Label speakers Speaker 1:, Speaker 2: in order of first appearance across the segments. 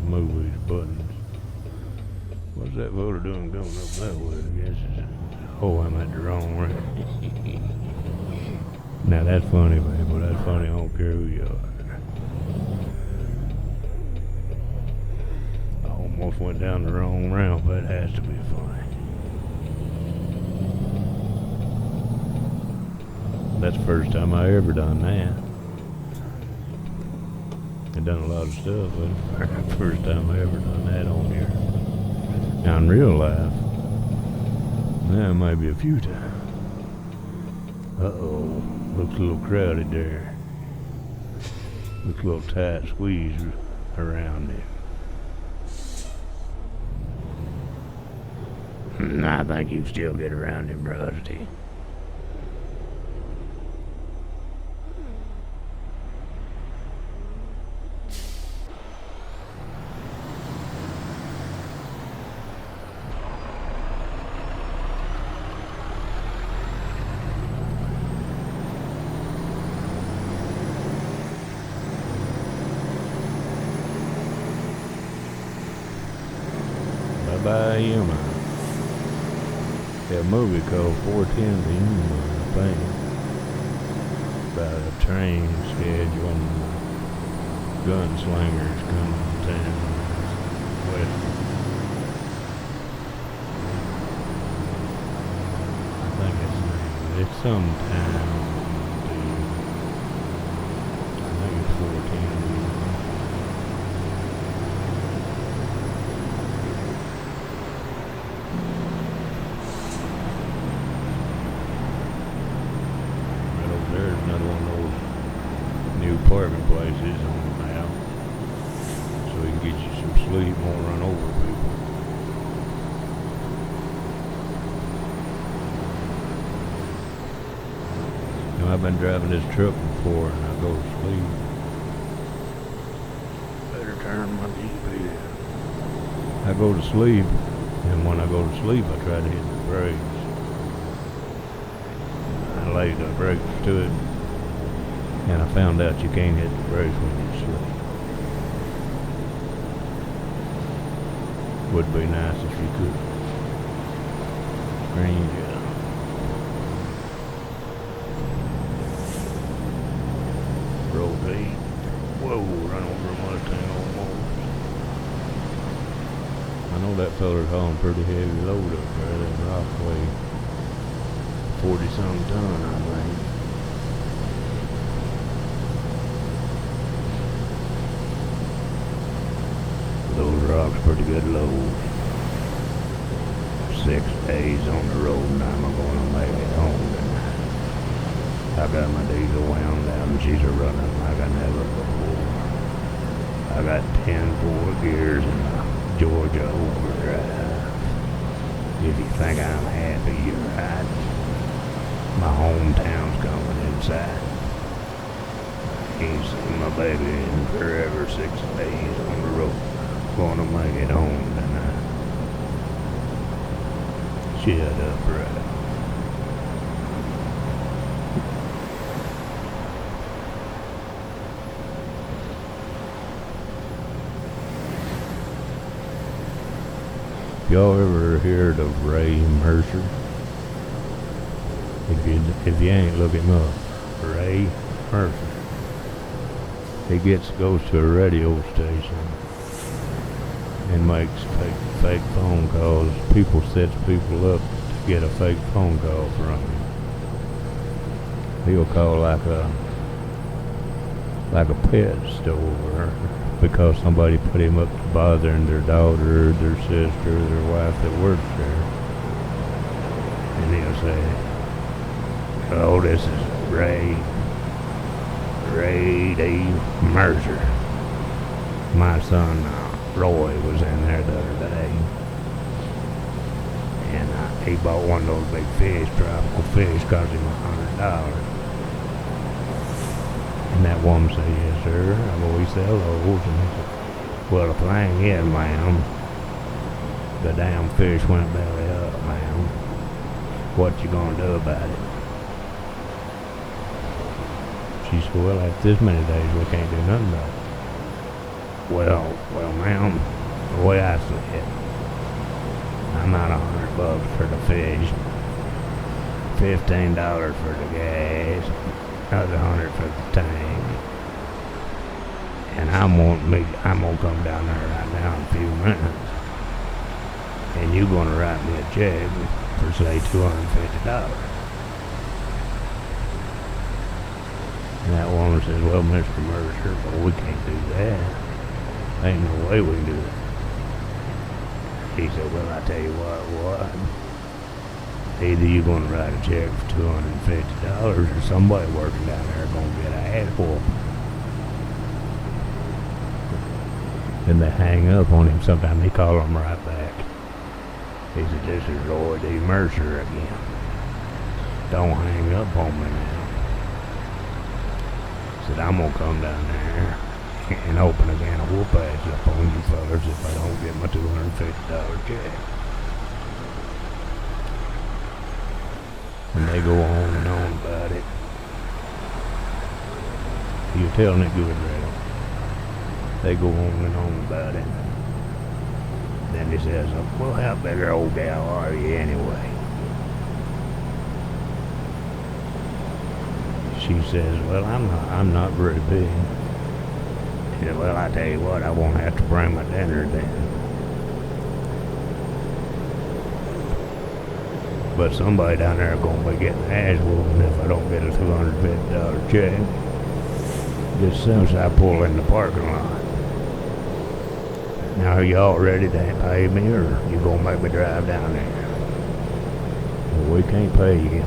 Speaker 1: movies, buttons. What's that voter doing going up that way? I guess it's... Oh, I'm at the wrong way. Now that's funny, man, but that's funny. I don't care who you are. I almost went down the wrong ramp. That has to be funny. That's the first time I ever done that. I've done a lot of stuff, but the first time I ever done that on here. Now in real life, that might be a few times. Uh-oh, looks a little crowded there. Looks a little tight squeeze around it. I think you still get around him, Rusty. By Yuma. A movie called 410 to Yuma, I think. About a train schedule and gunslingers coming to town. West. I think it's sometime. I think it's 410 to Yuma. There's another one of those new apartment places on the map, so you can get you some sleep, won't run over people. You know, I've been driving this truck before and I go to sleep. Better turn my GPS. I go to sleep, and when I go to sleep I try to hit the brakes. I laid the brakes to it, and I found out you can't hit the brakes when you sleep. Would be nice if you could. Green job. Road 8. Whoa, run over a Mustang almost. I know that feller's hauling pretty heavy load up there, that Rockaway. 40-some ton, I think. Those rocks pretty good load. 6 days on the road and I'm gonna make it home tonight. I got my diesel wound down and she's running like I never before. I got 10 4 gears in a Georgia overdrive. If you think I'm happy, you're right. My hometown's coming inside. Ain't seen my baby in forever. 6 days on the road. Gonna make it home tonight. Shut up, right? Y'all ever heard of Ray Mercer? If you ain't, look him up. Ray Mercer. He goes to a radio station and makes fake phone calls. People sets people up to get a fake phone call from him. He'll call like a pet store because somebody put him up to bothering their daughter, their sister, their wife that works there. And he'll say, "Oh, this is Ray D. Mercer. My son Roy was in there the other day, and he bought one of those big fish, tropical fish, cost him $100. And that woman said, "Yes, sir, I've always sell those." And he said, "Well, the thing is, ma'am, the damn fish went belly up, ma'am. What you gonna do about it?" She said, "Well, after this many days, we can't do nothing about it." Well, ma'am, $15 for the gas, another 100 for the tank. And I'm gonna come down there right now in a few minutes. And you're gonna write me a check for say $250. And that woman says, well, Mr. Mercer, but we can't do that. Ain't no way we can do it. He said, well, I tell you what, either you're going to write a check for $250 or somebody working down there going to get an ass whooping. Then they hang up on him. Sometimes they call him right back. He said, this is Roy D. Mercer again. Don't hang up on me now. He said, I'm going to come down there and open a can of whoop ass up on you fellas if I don't get my $250 check. And they go on and on about it. You're telling it good, Red. They go on and on about it. Then he says, well, how big an old gal are you anyway? She says, well, I'm not very big. He said, well, I tell you what, I won't have to bring my dinner then. But somebody down there is going to be getting ass whooping if I don't get a $250 check. Just as soon as I pull in the parking lot. Now, are y'all ready to pay me, or you going to make me drive down there? Well, we can't pay you.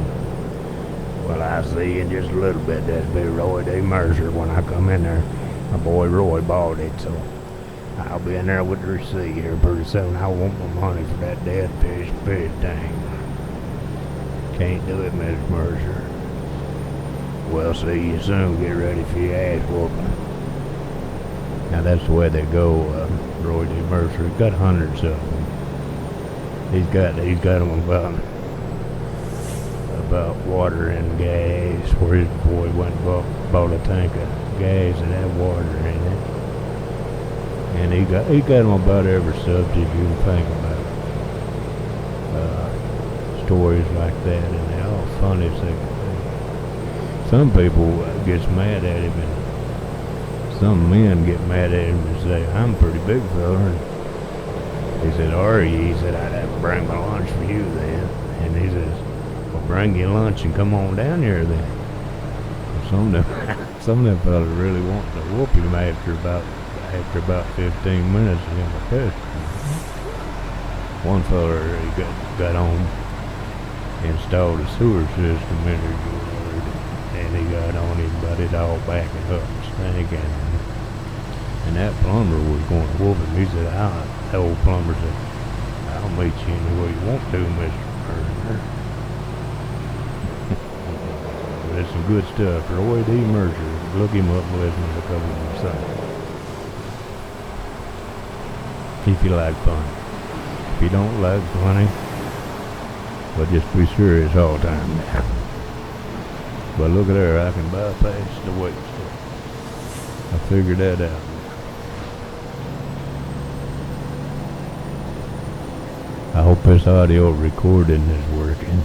Speaker 1: Well, I see you in just a little bit. That'll be Roy D. Mercer when I come in there. My boy Roy bought it, so I'll be in there with the receipt here pretty soon. I want my money for that dead fish tank. Can't do it, Miss Mercer. Well, see you soon. Get ready for your ass whooping. Now that's the way they go, Roy D. Mercer. He's got hundreds of them. He's got them about water and gas, where his boy went and bought a tank of gas and had water in it. And he got them about every subject you can think about. Stories like that, and they're all funny as they can be. Some people gets mad at him, and some men get mad at him and say, I'm a pretty big fella. And he said, are you? He said, I'd have to bring my lunch for you then. And he says, well, bring your lunch and come on down here then. Some of them fellas really want to whoop him after about 15 minutes of him a pest. One fella, he got on, installed a sewer system in his yard, and he got on him, but it all backing up and stinking. And that plumber was going to whoop him. He said, the old plumber said, I'll meet you anywhere you want to, Mr. Mercer. That's some good stuff. Roy D. Mercer. Look him up and listen to a couple of them songs. If you like fun. If you don't like funny, well, just be serious all the time now. But look at there, I can bypass the weight stuff. I figured that out. I hope this audio recording is working.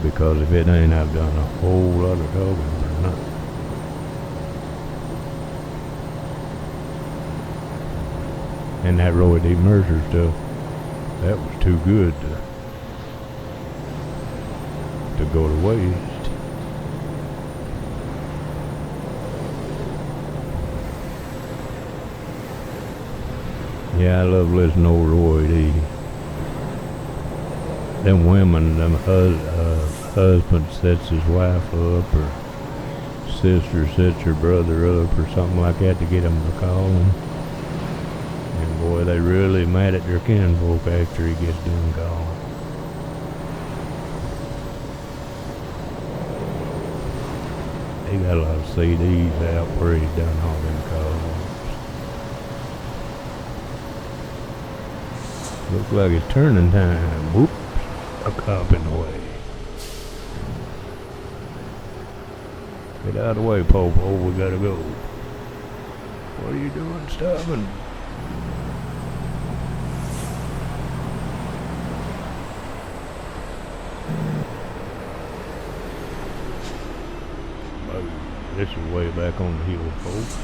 Speaker 1: Because if it ain't, I've done a whole lot of talking for nothing. And that Roy D. Mercer stuff, that was too good to go to waste. Yeah, I love listening to old Roy D. Them women, them husband sets his wife up, or sister sets her brother up, or something like that to get him to call him. And boy, they really mad at their kinfolk after he gets done calling. He got a lot of CDs out where he's done all them calls. Looks like it's turning time. Whoop. A cop in the way. Get out of the way, Popo. We gotta go. What are you doing stopping? This is way back on the hill, folks.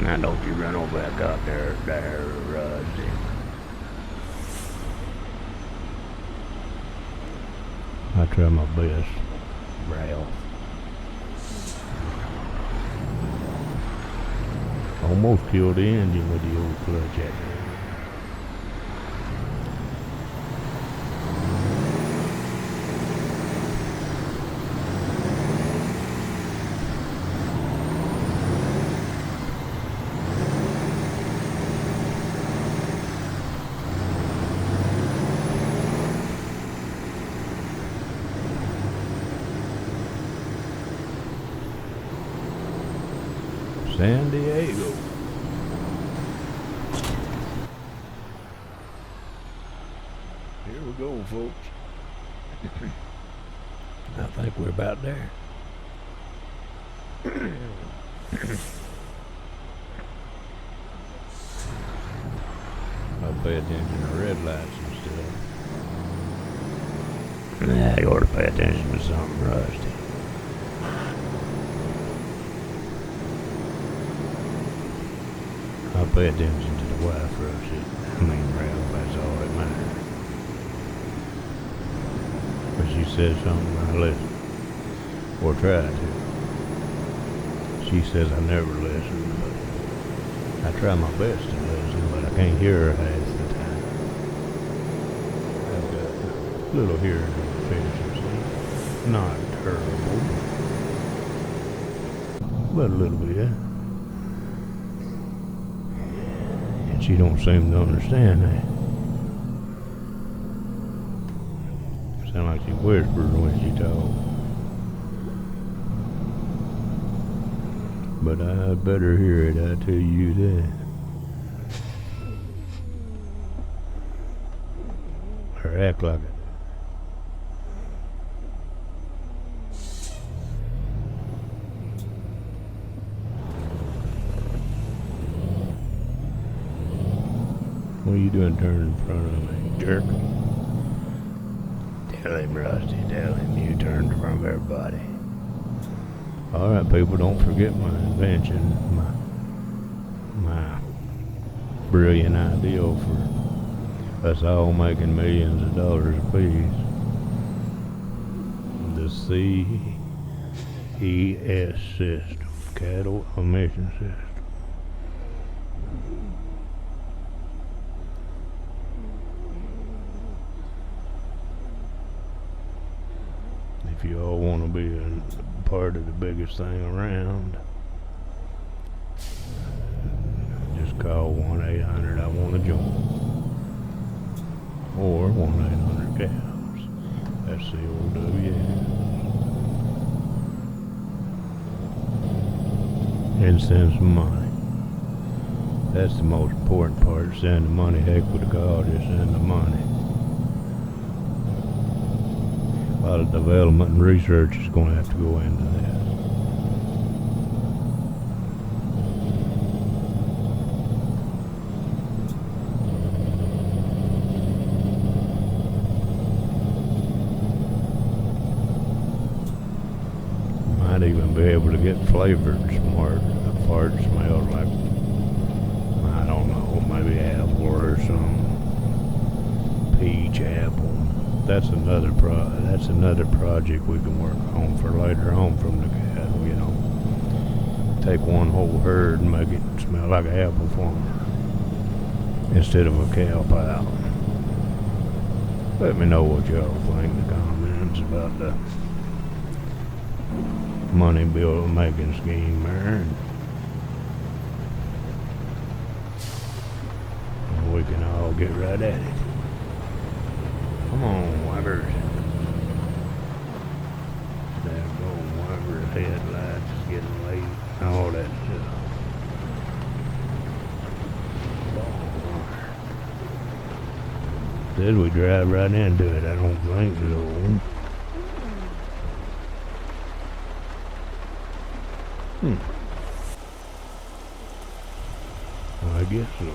Speaker 1: Now don't you run over back out there, Rusty. I try my best, Ralph. Almost killed the engine with the old clutch accident. San Diego. Here we go, folks. I think we're about there. I'll pay attention to red lights and stuff. Nah, you ought to pay attention to something, Rusty. I'll pay attention to the wife, Rusty. Ralph, that's all that matters. But she says something, I listen. Or try to. She says I never listen, but I try my best to listen, but I can't hear her half the time. I've got a little hearing deficiency. Not terrible, but a little bit. She don't seem to understand that. Sound like she whispers when she talks. But I'd better hear it, I tell you that. Or act like it. What are you doing turning in front of me, jerk? Tell him, Rusty, tell him you turned in front of everybody. Alright, people, don't forget my invention, my brilliant idea for us all making millions of dollars apiece. The CES system, cattle emission system. If you all want to be a part of the biggest thing around, just call 1-800-I-WANNA-JOIN or 1-800-COWS. That's COWS. And send some money. That's the most important part. Send the money. Heck with the God, just send the money. A lot of development and research is going to have to go into this. Might even be able to get flavored smart. The fart smells like, I don't know, maybe apple or some peach apple. That's another project we can work on for later on from the cattle, you know. Take one whole herd and make it smell like an apple farmer instead of a cow pile. Let me know what y'all think in the comments about the money bill making scheme there. And we can all get right at it. Come on, Wipers. There go Wipers, headlights is getting late. All that stuff. Says we drive right into it. I don't think so. I guess so.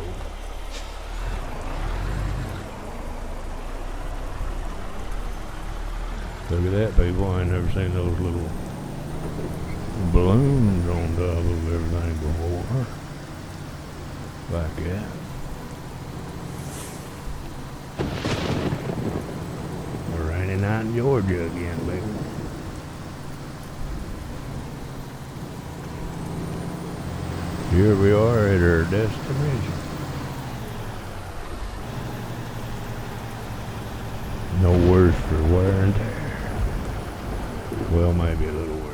Speaker 1: Look at that, people. I ain't never seen those little balloons on top of everything before. Like that. A rainy night in Georgia again, baby. Here we are at our destination. No worse for wear and tear. Well, maybe a little worse.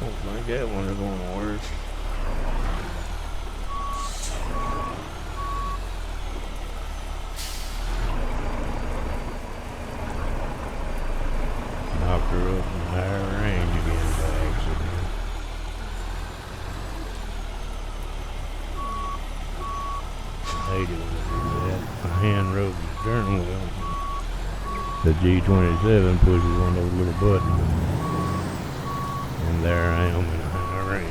Speaker 1: I think that one is going worse. Knocked her up in higher range again by accident. I hate it when I do that. My hand rode the steering wheel. The G27 pushes one of those little buttons. And there I am in a high range.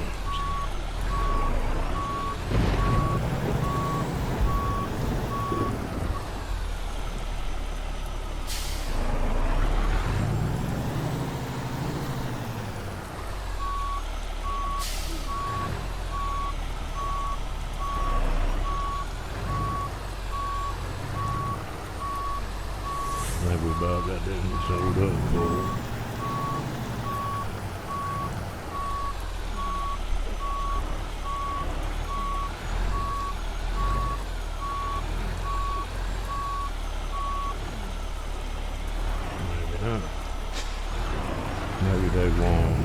Speaker 1: I think we about got this one sold up for it. Maybe they won't.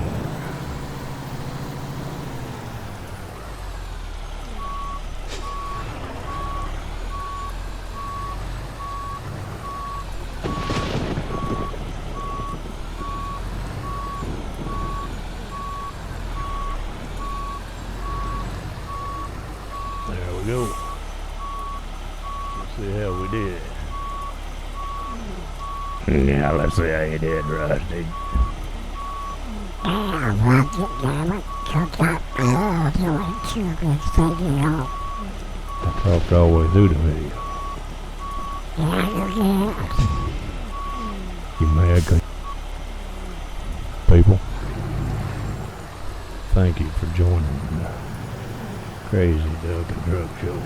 Speaker 1: There we go. Let's see how we did. Yeah, let's see how you did, Rusty. I talked all the way through the video. You mad? People, thank you for joining the Crazy Duck and Truck Show.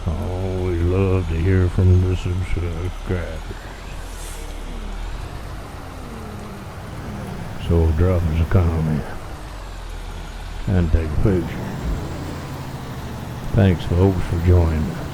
Speaker 1: I always love to hear from the subscribers. So drop us a comment and take a picture. Thanks folks for joining.